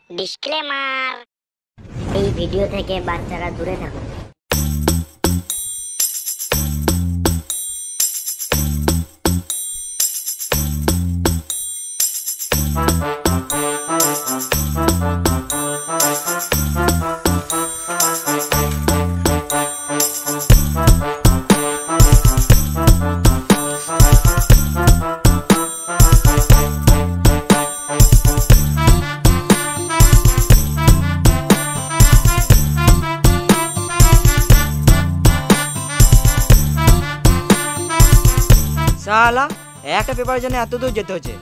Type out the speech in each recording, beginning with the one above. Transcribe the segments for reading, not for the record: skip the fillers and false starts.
Disclaimer, এই video থেকে বাচ্চারা দূরে থাকুন। শালা একটা পেপারের জন্য এত দূর যেতে হচ্ছে।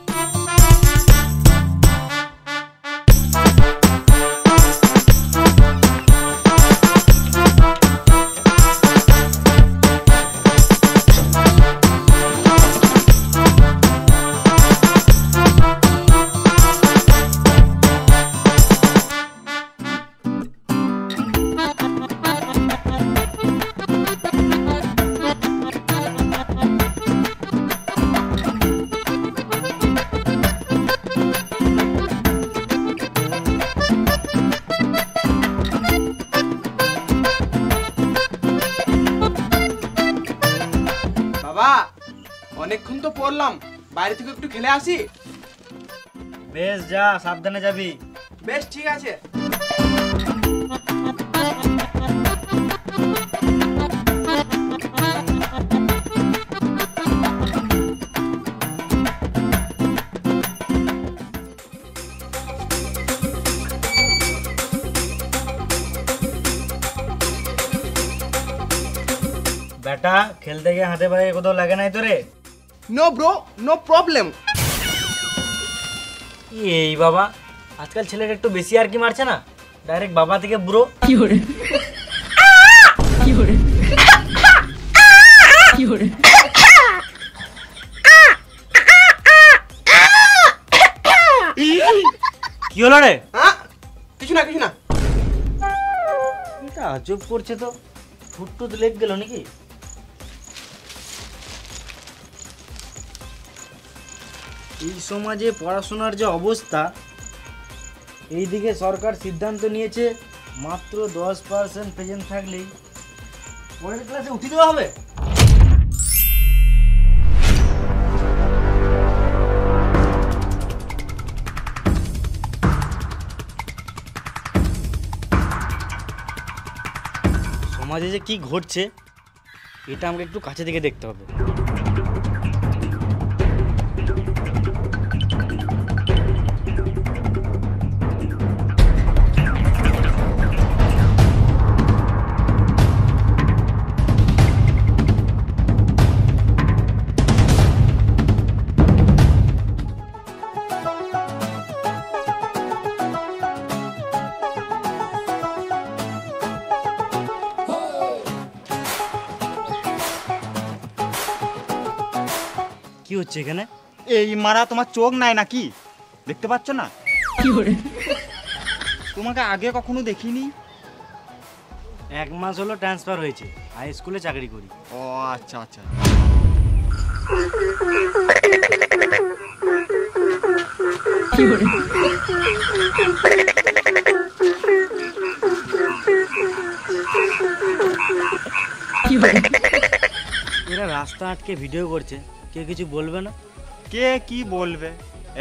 বাবা অনেকক্ষণ তো পড়লাম, বাইরে থেকে একটু খেলে আসি। বেশ যা, সাবধানে যাবি। বেশ ঠিক আছে। বেটা খেলতে গিয়ে হাতে পায়ে কোথাও লাগে নাই তোরে? No bro, no problem. এই বাবা, আজকাল ছেলেটা একটু বেশি আর কি মারছে না, ডাইরেক্ট বাবা থেকে ব্রো। কি করে কি করে কি করে কি হলো রে? কিছু না কিছু না। এটা আজব করছে তো, ফুটটুত লেগ গেল নাকি? এই সমাজে পড়াশোনার যে অবস্থা, এইদিকে সরকার সিদ্ধান্ত নিয়েছে মাত্র 10% প্রেজেন্ট থাকলেই পরের ক্লাসে উঠিয়ে দেওয়া হবে। সমাজে যে কি ঘটছে এটা আমাকে একটু কাছে থেকে দেখতে হবে। কি হচ্ছে এখানে? এই মারা তোমার চোখ নাই নাকি? দেখতে পাচ্ছ না? কি করে? তোমাকে আগে কখনো দেখিনি। 1 মাস হলো ট্রান্সফার হয়েছে, হাই স্কুলে চাকরি করি। ও আচ্ছা আচ্ছা। কি করে? কি করে? এরা রাস্তা আটকে ভিডিও করছে, কে কিছু বলবে না? কে কি বলবে,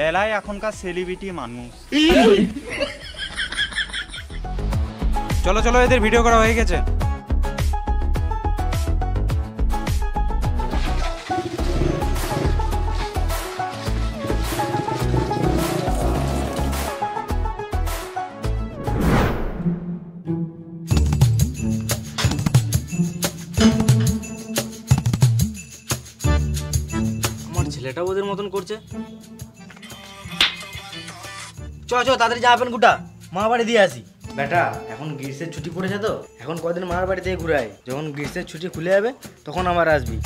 এলাই এখনকার সেলিব্রিটি মানুষ। চলো চলো, এদের ভিডিও করা হয়ে গেছে। আমার ছেলেটা ওদের মতন করছে। চ চ তাড়াতাড়ি যা, আপেন গুটা মা বাড়ি দিয়ে আসি। বেটা এখন গ্রীষ্মের ছুটি পড়েছে তো, এখন কদিন মার বাড়ি থেকে ঘুরে আয়। যখন গ্রীষ্মের ছুটি খুলে যাবে তখন আবার আসবি।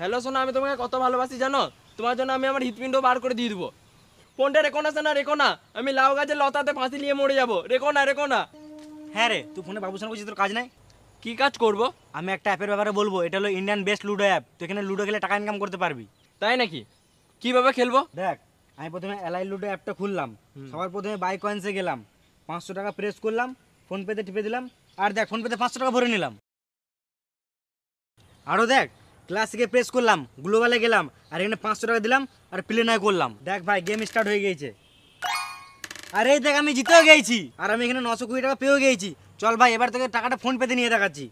হ্যালো সোনা, আমি তোমাকে কত ভালোবাসি জানো? তোমার জন্য আমি আমার হৃৎপিণ্ড বার করে দিয়ে দেবো। ফোনটা রেখো না সোনা, রেখো না। আমি লাউ গাছের লতাতে ফাঁসি নিয়ে মরে যাবো। রেখো না, রেখো না। হ্যাঁ রে, তুই ফোনে বাবুর সঙ্গে বলছিস, তোর কাজ নাই? কি কাজ করব? আমি একটা অ্যাপের ব্যাপারে বলবো, এটা হলো ইন্ডিয়ান বেস্ট লুডো অ্যাপ। তুই এখানে লুডো খেলে টাকা ইনকাম করতে পারবি। তাই নাকি? কিভাবে খেলবো? দেখ, আমি প্রথমে এলআই লুডো অ্যাপটা খুললাম। সবার প্রথমে বাই কয়েন্সে গেলাম, 500 টাকা প্রেস করলাম, ফোনপেতে টিপে দিলাম, আর দেখ ফোনপেতে 500 টাকা ভরে নিলাম। আরও দেখ, ক্লাসিকে প্রেস করলাম, গ্লোবালে গেলাম, আর এখানে 500 টাকা দিলাম, আর প্লে নয় করলাম। দেখ ভাই, গেম স্টার্ট হয়ে গিয়েছে। আর এই দেখ, আমি জিতেও গেছি, আর আমি এখানে 920 টাকা পেয়েও গেছি। চল ভাই, এবার থেকে টাকাটা ফোনপেতে নিয়ে দেখাচ্ছি।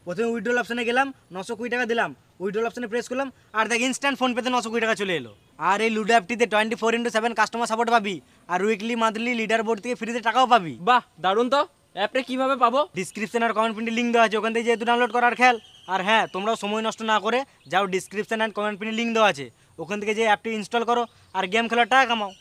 প্রথমে উইথড্রল অপশানে গেলাম, 920 টাকা দিলাম, উইথড্রল অপশানে প্রেস করলাম, আর দেখ ইনস্ট্যান্ট ফোনপেতে 920 টাকা চলে এলো। আর এই লুডো অ্যাপটিতে 24/7 কাস্টমার সাপোর্ট পাবি, আর উইকলি মান্থলি লিডার বোর্ড থেকে ফ্রিতে টাকাও পাবি। বাহ, দারুণ তো। অ্যাপটা কিভাবে পাবো? ডিসক্রিপশন আর কমেন্ট পিনে লিঙ্ক দেওয়া আছে, ওখান থেকে যেহেতু ডাউনলোড করার খেয়াল। আর হ্যাঁ, তোমরাও সময় নষ্ট না করে যাও, ডিসক্রিপশন অ্যান্ড কমেন্ট পিনে লিঙ্ক দেওয়া আছে, ওখান থেকে যে অ্যাপটি ইনস্টল করো আর গেম খেলার টাকা কামাও।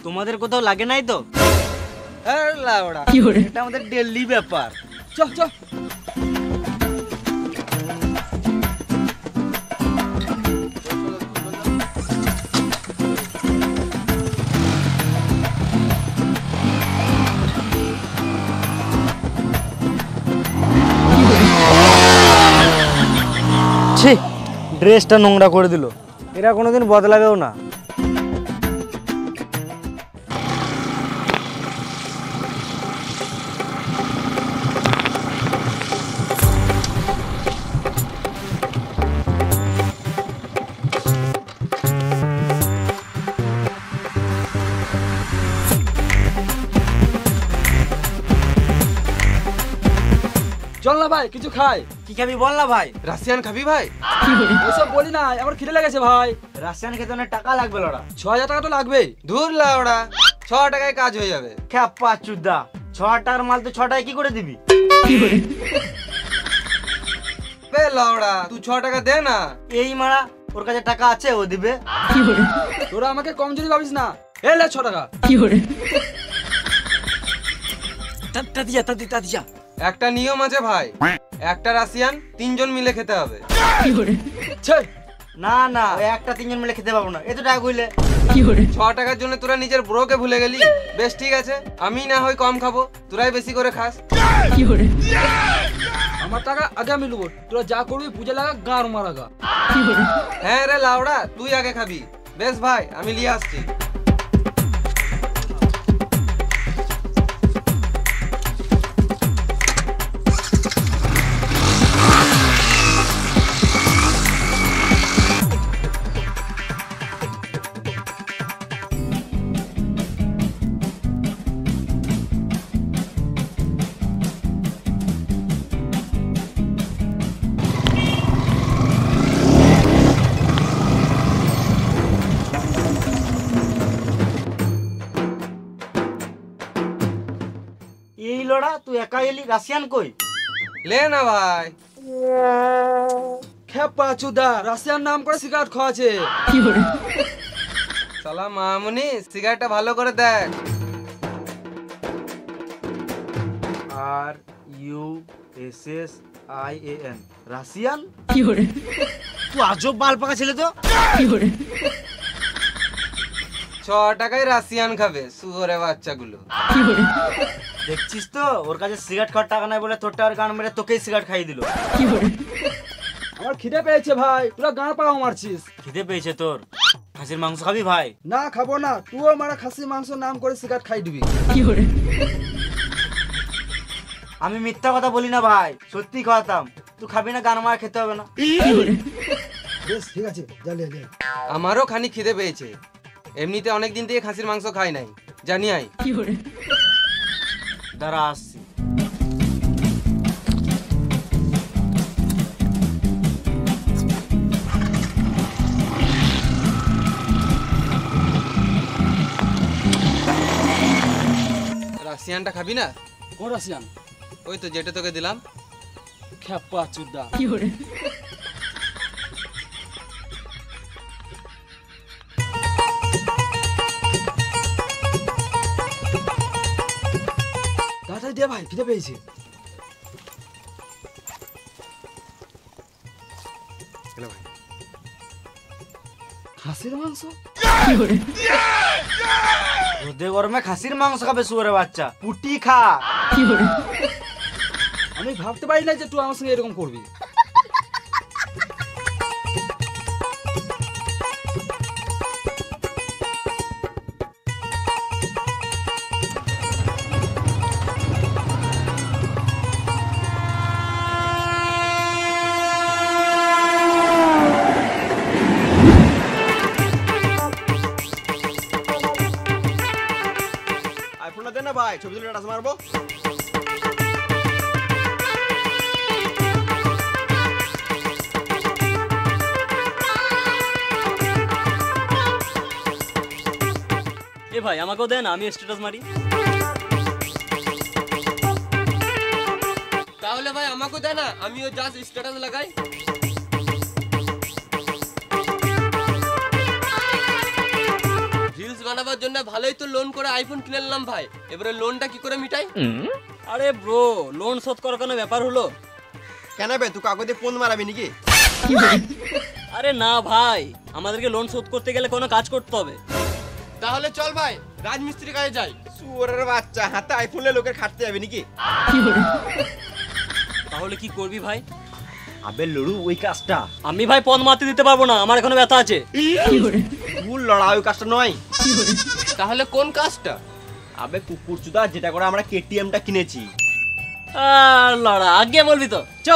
তোমাদের কোথাও লাগে নাই তো? এটা আমাদের ডেইলি ব্যাপার। চ চ। ছি, ড্রেসটা নোংরা করে দিল, এরা কোনোদিন বদলাবেও না। চল না ভাই, কিছু খাই। কি খাবি বল না ভাই? রাশিয়ান খাবি ভাই? ওসব বলি না, আমার খিদে লেগেছে ভাই। রাশিয়ান খেতে অনেক টাকা লাগবে লড়া। 6000 টাকা তো লাগবেই। ধুর লাউড়া, 6 টাকায় কাজ হয়ে যাবে। খ্যাপা চুদা, 6 টাকার মাল তো 6 টাকায় কি করে দিবি? বে লাউড়া, তুই 6 টাকা দে না। এই মারা, ওর কাছে টাকা আছে, ও দিবে। তোরা আমাকে কমজোরি ভাবিস না। এই লে 6 টাকা। দিয়া একটা নিয়ম আছে ভাই, একটা রাশিয়ান 3 জন মিলে খেতে হবে। না না, ওই একটা 3 জন মিলে খেতে পাবো না, এত টাকা কইলে। 6 টাকার জন্য তোরা নিজের ব্রোকে ভুলে গেলি। বেশ ঠিক আছে, আমি না হয় কম খাবো, তোরাই বেশি করে খাস। আমার টাকা আগে আমি নেবো, তোরা যা করবি বুঝে লাগা, গাঁর মারাগা। হ্যাঁ রে লাউড়া, তুই আগে খাবি। বেশ ভাই, আমি নিয়ে আসছি। এই লড়া, তুই একা এলি, রাশিয়ান কই? লে না ভাই। খেপা চুদা, রাশিয়ান নাম করে সিগারেট খাওয়াছে। সালা মামুনি, সিগারেটটা ভালো করে দেখ। RUSSIAN, Russian? তুই আজব বাল পাকা ছেলে তো। 6 টাকায় রাশিয়ান খাবে শুয়োরে বাচ্চাগুলো। দেখছিস তো, ওর কাছে সিগারেট খাওয়ার টাকা নাই বলে তোর টাকার গান মেরে তোকেই সিগারেট খাইয়ে দিল। আমার খিদে পেয়েছে ভাই, তোরা গাঁর পাড়াও মারছিস। খিদে পেয়েছে তোর? খাসির মাংস খাবি ভাই? না খাবো না, তুইও মারা খাসি মাংস নাম করে সিগারেট খাই দিবি। আমি মিথ্যা কথা বলি না ভাই, সত্যি খাওয়াতাম। তুই খাবি না, গান মারা খেতে হবে না। বেশ ঠিক আছে, যা লে। আমারও খানি খিদে পেয়েছে, এমনিতে অনেক দিন থেকে খাসির মাংস খাই নাই, জানি আই। দাঁড়া আসছি। রাশিয়ানটা খাবি না? কোন রাশিয়ান? ওই তো যেটা তোকে দিলাম। খেপা চুদা। তাড়াতাড়ি দে ভাই, খিদে পেয়েছে। খাসির মাংস? রোদে গরমে খাসির মাংস খাবে শুয়োরের বাচ্চা? পুটি খা। আমি ভাবতে পারি না যে তুই আমার সঙ্গে এরকম করবি। আইফোনটা দে না ভাই, ছবি তুলে টাচ মারবো। এ ভাই আমাকেও দেন, আমি স্ট্যাটাস মারি। তাহলে ভাই আমাকেও দে না, আমিও জাস্ট স্ট্যাটাস লাগাই। রিলস বানাবার জন্য ভালোই তো লোন করে আইফোন কিনে নিলাম ভাই, এবারে লোনটা কি করে মিটাই? আরে ব্রো, লোন শোধ করার কোনো ব্যাপার হলো? কেন বে, তুই কাগজে ফোন মারাবি নাকি? আরে না ভাই, আমাদেরকে লোন শোধ করতে গেলে কোনো কাজ করতে হবে। তাহলে চল ভাই, রাজমিস্ত্রি কাজে যাই। শুয়োরের বাচ্চা, হাতে আইফোনে লোকের খাটতে যাবে নাকি? তাহলে কি করবি ভাই? আবে লড়ু ওই কাজটা। আমি ভাই পদ মারতে দিতে পারবো না, আমার এখনো ব্যথা আছে। ভুল লড়া, ওই কাজটা নয়। তাহলে কোন কাজটা? আবে কুকুর চুদা, যেটা করে আমরা কেটিএমটা কিনেছি। লড়া আগে বলবি তো, চ।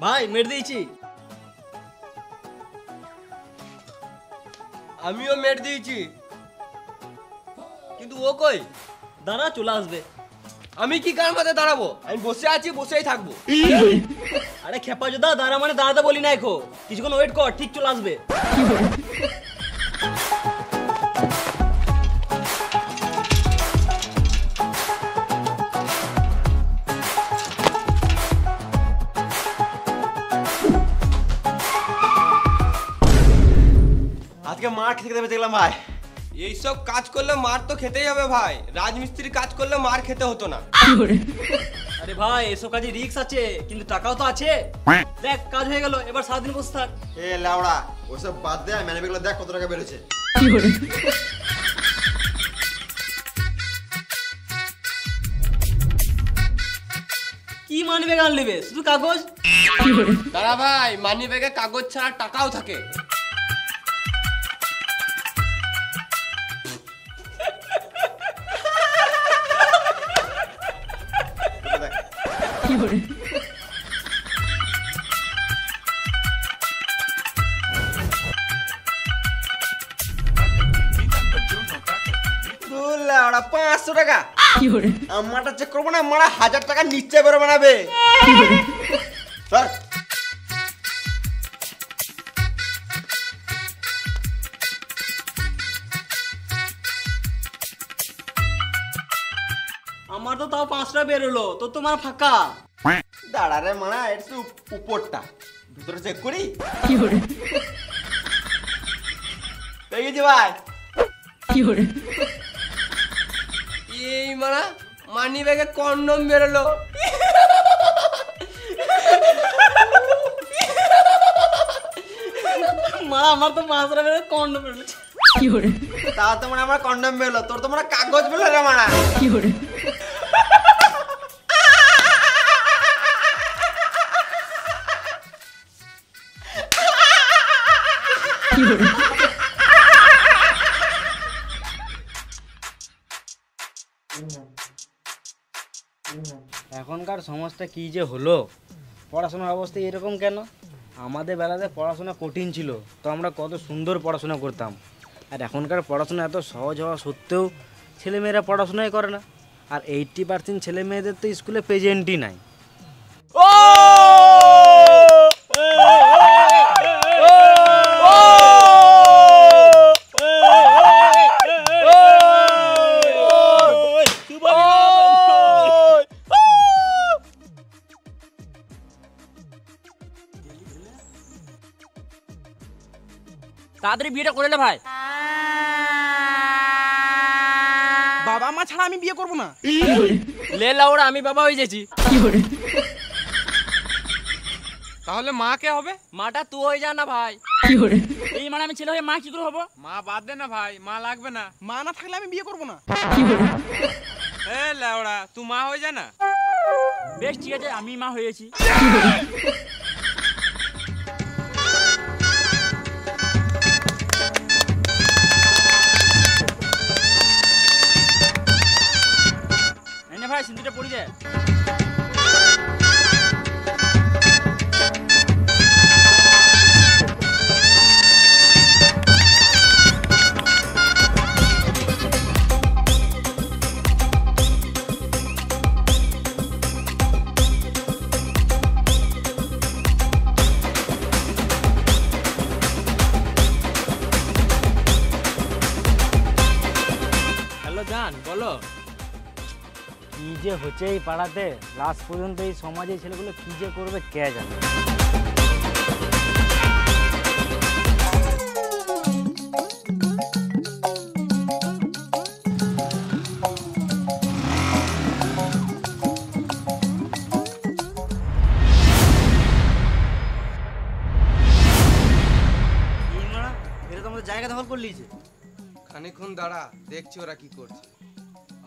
ভাই মেরে দিয়েছি। আমিও মেট দিয়েছি, কিন্তু ও কই? দাঁড়া, চলে আসবে। আমি কি কার মাথায় দাঁড়াবো? আমি বসে আছি, বসেই থাকবো। আরে খেপা জোদা, দাঁড়া মানে দাঁড়াতে বলি না, এখন কিছুক্ষণ ওয়েট কর, ঠিক চলে আসবে। মার খেতে খেতে গেলাম ভাই। এইসব কাজ করলে মার তো খেতেই হবে ভাই, রাজমিস্ত্রি কাজ করলে মার খেতে হতো না। আরে ভাই এসব কাজে রিস্ক আছে কিন্তু টাকাও তো আছে। দেখ কাজ হয়ে গেল, এবার সারাদিন বসে থাক। এ লাউড়া ওসব বাদ দে, ম্যানেজগুলো দেখ কত টাকা বেরোছে। কি মানি ব্যাগ আনলিবে, শুধু কাগজ? দাঁড়া ভাই, মানি ব্যাগে কাগজ ছাড়া টাকাও থাকে। লাউড়া 500 টাকা আমারটা চেক করবো না, মারা 1000 টাকা নিচে বেরো বানাবে। স্যার আমার তো তাও 5টা বেরোলো, তো তোমার ফাঁকা। দাঁড়া রে মারা, এটা তো উপরটা, ভিতরে চেক করি। পেয়ে গেছি ভাই। এই মারা মানি ব্যাগে কন্ডম বেরোলো। মা আমার তো 5টা বেরো, কন্ডম বেরোলো। তা তো মানে আমার কন্ডম বেরোলো, তোর তো মানে কাগজ বেরোলো রে মারা। এখনকার সমাজটা কি যে হলো, পড়াশোনার অবস্থা এরকম কেন? আমাদের বেলাতে পড়াশোনা কঠিন ছিল, তো আমরা কত সুন্দর পড়াশোনা করতাম। আর এখনকার পড়াশোনা এত সহজ হওয়া সত্ত্বেও ছেলেমেয়েরা পড়াশোনাই করে না। আর 80% ছেলে মেয়েদের তো স্কুলে প্রেজেন্টই নাই। তাড়াতাড়ি বিয়েটা করে নে ভাই। বাবা মা ছাড়া আমি বিয়ে করবো না। লে লাউড়া, আমি বাবা হয়ে গেছি। তাহলে মা কে হবে? মাটা তুই হয়ে যা না ভাই। এই মানে আমি ছেলে হয়ে মা কি করে হবো? মা বাদ দে না ভাই, মা লাগবে না। মা না থাকলে আমি বিয়ে করবো না। এ লাউড়া, তুই মা হয়ে যা না। বেশ ঠিক আছে, আমি মা হয়েছি। ভাই সিন্ধুটা পড়ে যায়। হ্যালো জান, বলো। কি যে হচ্ছে এই পাড়াতে, লাস্ট পর্যন্ত এই সমাজে ছেলেগুলো কি যে করবে কে জানে। এটা তো আমাদের জায়গা দখল করে লিয়েছে। খানিকক্ষণ দাঁড়া, দেখছি ওরা কি করছে।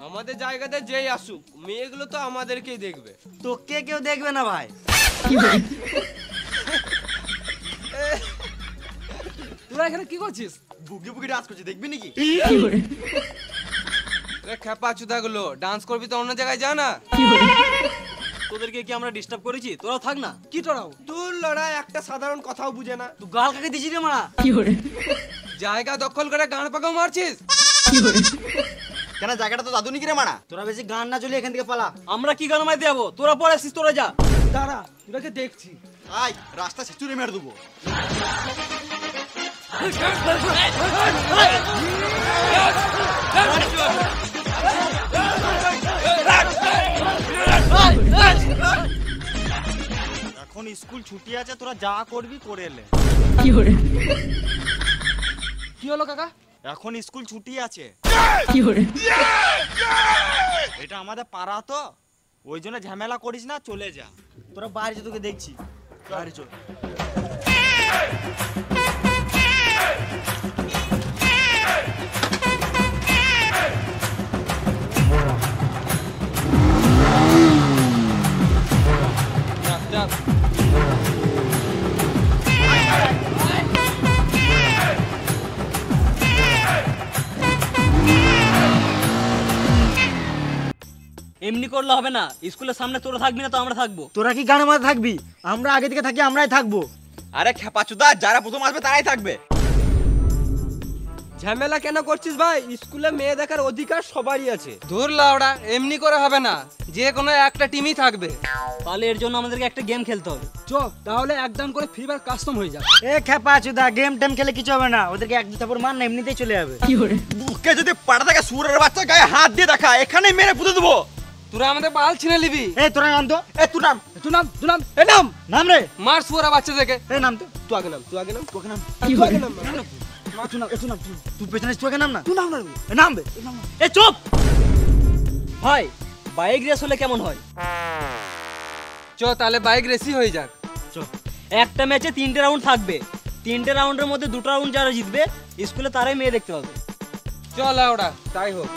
আমাদের জায়গাতে যেই আসুক, মেয়েগুলো তো আমাদেরকেই দেখবে। তোকে কেউ দেখবে না ভাই। তোরা এখানে কি করছিস? বুকি বুকি ডান্স করছিস, দেখবি নাকি? খেপা চুদাগুলো, ডান্স করবি তো অন্য জায়গায় যা না। তোদেরকে কি আমরা ডিস্টার্ব করেছি? তোরাও থাক না। কি তোরাও? তোর লড়াই একটা সাধারণ কথাও বুঝে না। তুই গাল কাকে দিছিস রে মারা? জায়গা দখল করে গান পাকাও মারছিস। কেন জায়গাটা তো দাদু নিকি রে মারা? তোরা বেশি গান না চলে এখান থেকে পালা। আমরা কি গান মাইতে যাবো? তোরা পরে আসিস, তোরা যা। দাঁড়া, তোরাকে দেখছি। আয় রাস্তা ছেচুরে মেরে দেবো। এখন স্কুল ছুটি আছে, তোরা যা করবি করে এলে। কি হলো কাকা? এখন স্কুল ছুটি আছে। এটা আমাদের পাড়া তো, ওই জন্য ঝামেলা করিস না, চলে যা। তোরা বাইরে তোকে দেখছি, বাইরে চল। এমনি করলে হবে না, স্কুলের সামনে তোরা থাকবি না তো আমরা থাকবো। তোরা কি গানের মাঝে থাকবি? আমরা আগে থেকে থাকি, আমরাই থাকবো। আরে খেপাচুদা, যারা প্রথম আসবে তারাই থাকবে। ঝামেলা কেন করছিস ভাই? স্কুলে মেয়ে দেখার অধিকার সবারই আছে। ধুর লাউড়া, এমনি করে হবে না, যে কোনো একটা টিমই থাকবে। তাহলে এর জন্য আমাদেরকে একটা গেম খেলতে হবে। চ তাহলে একদম করে ফ্রি ফায়ার কাস্টম হয়ে যাবে। এ খেপা চুদা, গেম টেম খেলে কিছু হবে না, ওদেরকে এক দুই থাপড় মার না, এমনিতেই চলে যাবে। বুকে যদি পাড়া থেকে সুরের বাচ্চা গায়ে হাত দিয়ে দেখা, এখানেই মেরে পুঁতে দেবো। তোরা আমাদের বাল ছিনে নিবি। এ তোরা নাম তো, এ তুই নাম। তুই নাম, তুই নাম, এ নাম। নাম রে, মার শুয়োরা বাচ্চা থেকে। এ নাম তো, তুই আগে নাম, তুই আগে নাম, তুই আগে নাম, তুই আগে নাম, তুই নাম, তুই নাম, তুই পেছনে তুই আগে নাম না, তুই নাম না। এ নাম বে। এ চুপ ভাই, বাইক রেস হলে কেমন হয়? চ তাহলে বাইক রেসি হয়ে যাক। একটা ম্যাচে 3টে রাউন্ড থাকবে, 3টে রাউন্ডের মধ্যে 2টো রাউন্ড যারা জিতবে স্কুলে তারাই মেয়ে দেখতে পাবে। চল লাউড়া, তাই হোক।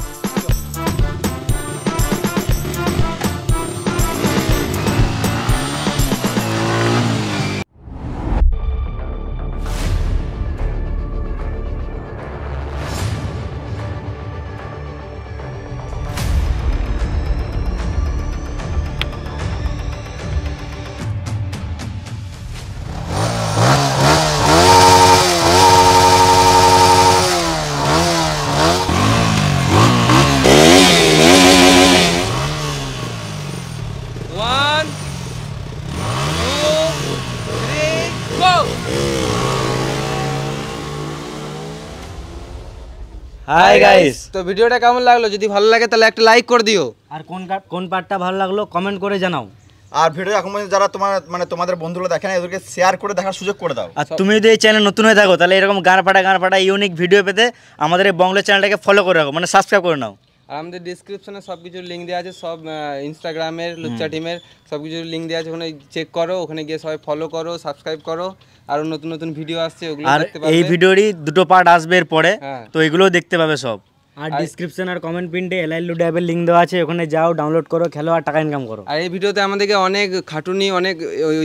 Hi guys. তো ভিডিওটা কেমন লাগলো? যদি ভালো লাগে তাহলে একটা লাইক করে দিও। আর কোন পার্টটা ভালো লাগলো কমেন্ট করে জানাও। আর ভিডিও এখন পর্যন্ত যারা তোমাদের বন্ধুগুলো দেখে না, এদেরকে শেয়ার করে দেখার সুযোগ করে দাও। আর তুমি যদি এই চ্যানেল নতুন হয়ে থাকো তাহলে এরকম গান পাটা ইউনিক ভিডিও পেতে আমাদের এই বংলা চ্যানেলটাকে ফলো করে রাখো, মানে সাবস্ক্রাইব করে নাও। আর আমাদের ডিসক্রিপশনে সব কিছুর লিঙ্ক দেওয়া আছে, সব ইনস্টাগ্রামের লুচ্চা টিমের সব কিছুর লিঙ্ক দেওয়া আছে, ওখানে চেক করো, ওখানে গিয়ে সবাই ফলো করো, সাবস্ক্রাইব করো। আরও নতুন নতুন ভিডিও আসছে, ওগুলো আর দেখতে পাবে। এই ভিডিওরই দুটো পার্ট আসবে এর পরে, হ্যাঁ। তো এগুলোও দেখতে পাবে সব। আর ডিসক্রিপশন আর কমেন্ট পিনটে এলআই লুডো অ্যাপের লিঙ্ক দেওয়া আছে, ওখানে যাও, ডাউনলোড করো, খেলো আর টাকা ইনকাম করো। আর এই ভিডিওতে আমাদেরকে অনেক খাটুনি, অনেক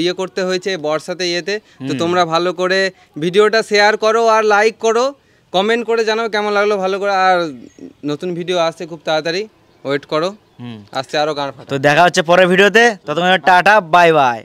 ইয়ে করতে হয়েছে বর্ষাতে ইয়েতে, তো তোমরা ভালো করে ভিডিওটা শেয়ার করো আর লাইক করো, কমেন্ট করে জানাও কেমন লাগলো ভালো করে। আর নতুন ভিডিও আসছে খুব তাড়াতাড়ি, ওয়েট করো, আসছে আরও গান ফাটা। তো দেখা হচ্ছে পরের ভিডিওতে, ততক্ষণ টাটা, বাই বাই।